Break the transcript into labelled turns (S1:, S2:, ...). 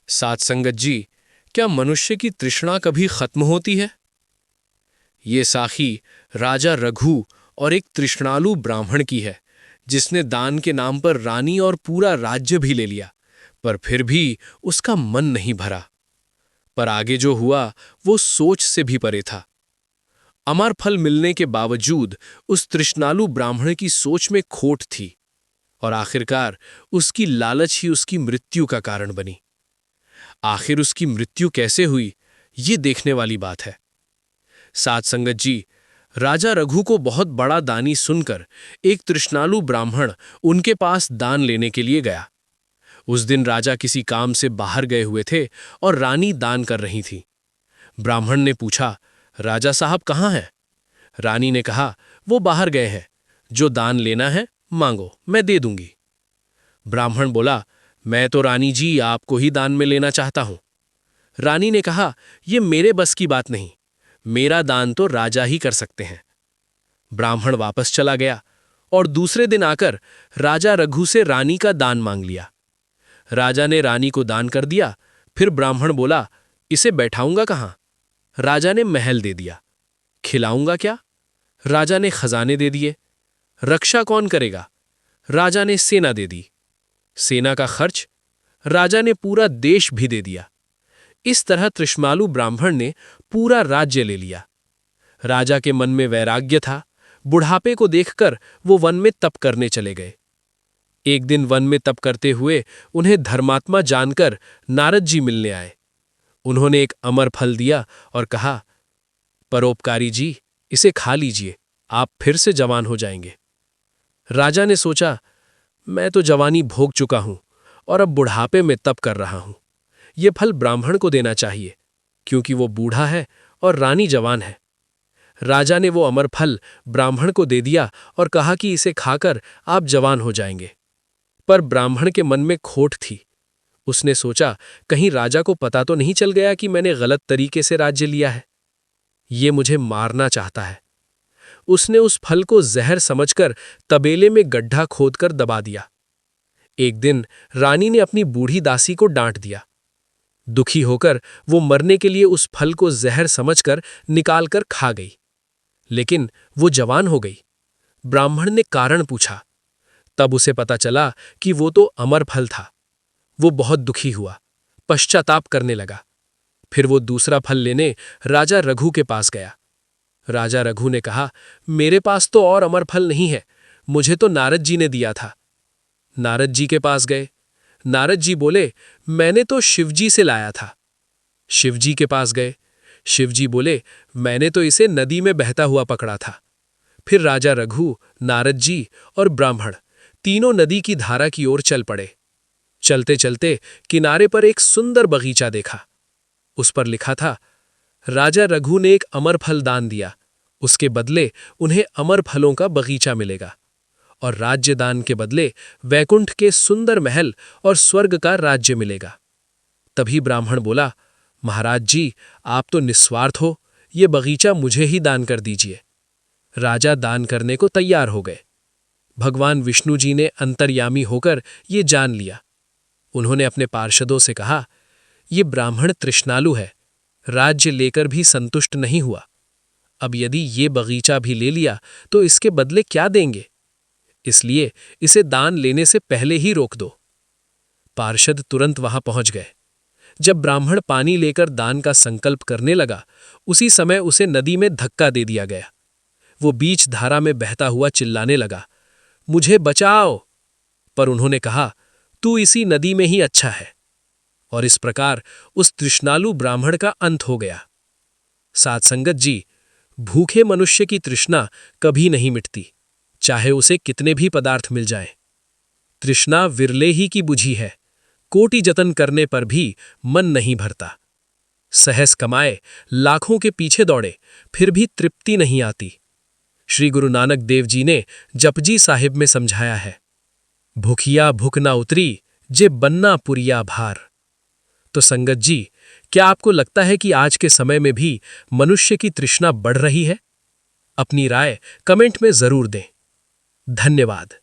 S1: साथ संगत जी, क्या मनुष्य की तृष्णा कभी खत्म होती है? ये साखी राजा रघु और एक तृष्णालु ब्राह्मण की है, जिसने दान के नाम पर रानी और पूरा राज्य भी ले लिया, पर फिर भी उसका मन नहीं भरा। पर आगे जो हुआ वो सोच से भी परे था। अमर फल मिलने के बावजूद उस तृष्णालु ब्राह्मण की सोच में खोट थी, और आखिरकार उसकी लालच ही उसकी मृत्यु का कारण बनी। आखिर उसकी मृत्यु कैसे हुई, ये देखने वाली बात है। साथ संगत जी, राजा रघु को बहुत बड़ा दानी सुनकर एक तृष्णालु ब्राह्मण उनके पास दान लेने के लिए गया। उस दिन राजा किसी काम से बाहर गए हुए थे और रानी दान कर रही थी। ब्राह्मण ने पूछा, राजा साहब कहाँ हैं? रानी ने कहा, वो बाहर गए हैं। जो दान लेना है मांगो, मैं दे दूंगी। ब्राह्मण बोला, मैं तो रानी जी आपको ही दान में लेना चाहता हूं। रानी ने कहा, यह मेरे बस की बात नहीं, मेरा दान तो राजा ही कर सकते हैं। ब्राह्मण वापस चला गया और दूसरे दिन आकर राजा रघु से रानी का दान मांग लिया। राजा ने रानी को दान कर दिया। फिर ब्राह्मण बोला, इसे बैठाऊंगा कहां? राजा ने महल दे दिया। खिलाऊंगा क्या? राजा ने खजाने दे दिए। रक्षा कौन करेगा? राजा ने सेना दे दी। सेना का खर्च? राजा ने पूरा देश भी दे दिया। इस तरह तृष्णालु ब्राह्मण ने पूरा राज्य ले लिया। राजा के मन में वैराग्य था। बुढ़ापे को देखकर वो वन में तप करने चले गए। एक दिन वन में तप करते हुए उन्हें धर्मात्मा जानकर नारद जी मिलने आए। उन्होंने एक अमर फल दिया और कहा, परोपकारी जी, इसे खा लीजिए, आप फिर से जवान हो जाएंगे। राजा ने सोचा, मैं तो जवानी भोग चुका हूं और अब बुढ़ापे में तप कर रहा हूं। यह फल ब्राह्मण को देना चाहिए, क्योंकि वो बूढ़ा है और रानी जवान है। राजा ने वो अमर फल ब्राह्मण को दे दिया और कहा कि इसे खाकर आप जवान हो जाएंगे। पर ब्राह्मण के मन में खोट थी। उसने सोचा, कहीं राजा को पता तो नहीं चल गया कि मैंने गलत तरीके से राज्य लिया है। ये मुझे मारना चाहता है। उसने उस फल को जहर समझकर तबेले में गड्ढा खोदकर दबा दिया। एक दिन रानी ने अपनी बूढ़ी दासी को डांट दिया। दुखी होकर वो मरने के लिए उस फल को जहर समझकर निकालकर खा गई। लेकिन वो जवान हो गई। ब्राह्मण ने कारण पूछा। तब उसे पता चला कि वो तो अमर फल था। वो बहुत दुखी हुआ, पश्चाताप करने लगा। फिर वो दूसरा फल लेने राजा रघु के पास गया। राजा रघु ने कहा, मेरे पास तो और अमर फल नहीं है, मुझे तो नारद जी ने दिया था। नारद जी के पास गए। नारद जी बोले, मैंने तो शिवजी से लाया था। शिवजी के पास गए। शिवजी बोले, मैंने तो इसे नदी में बहता हुआ पकड़ा था। फिर राजा रघु, नारद जी और ब्राह्मण तीनों नदी की धारा की ओर चल पड़े। चलते चलते किनारे पर एक सुंदर बगीचा देखा। उस पर लिखा था, राजा रघु ने एक अमर फल दान दिया, उसके बदले उन्हें अमर फलों का बगीचा मिलेगा, और राज्य दान के बदले वैकुंठ के सुंदर महल और स्वर्ग का राज्य मिलेगा। तभी ब्राह्मण बोला, महाराज जी, आप तो निस्वार्थ हो, ये बगीचा मुझे ही दान कर दीजिए। राजा दान करने को तैयार हो गए। भगवान विष्णु जी ने अंतर्यामी होकर ये जान लिया। उन्होंने अपने पार्षदों से कहा, ये ब्राह्मण तृष्णालु है, राज्य लेकर भी संतुष्ट नहीं हुआ। अब यदि ये बगीचा भी ले लिया तो इसके बदले क्या देंगे? इसलिए इसे दान लेने से पहले ही रोक दो। पार्षद तुरंत वहां पहुंच गए। जब ब्राह्मण पानी लेकर दान का संकल्प करने लगा, उसी समय उसे नदी में धक्का दे दिया गया। वो बीच धारा में बहता हुआ चिल्लाने लगा, मुझे बचाओ। पर उन्होंने कहा, तू इसी नदी में ही अच्छा है। और इस प्रकार उस तृष्णालु ब्राह्मण का अंत हो गया। साथ संगत जी, भूखे मनुष्य की तृष्णा कभी नहीं मिटती, चाहे उसे कितने भी पदार्थ मिल जाएं। तृष्णा विरले ही की बुझी है, कोटि जतन करने पर भी मन नहीं भरता। सहस कमाए, लाखों के पीछे दौड़े, फिर भी तृप्ति नहीं आती। श्री गुरु नानक देव जी ने जपजी साहिब में समझाया है, भूखिया भूख ना उतरी, जे बन्ना पुरिया भार। तो संगत जी, क्या आपको लगता है कि आज के समय में भी मनुष्य की तृष्णा बढ़ रही है? अपनी राय कमेंट में जरूर दें। धन्यवाद।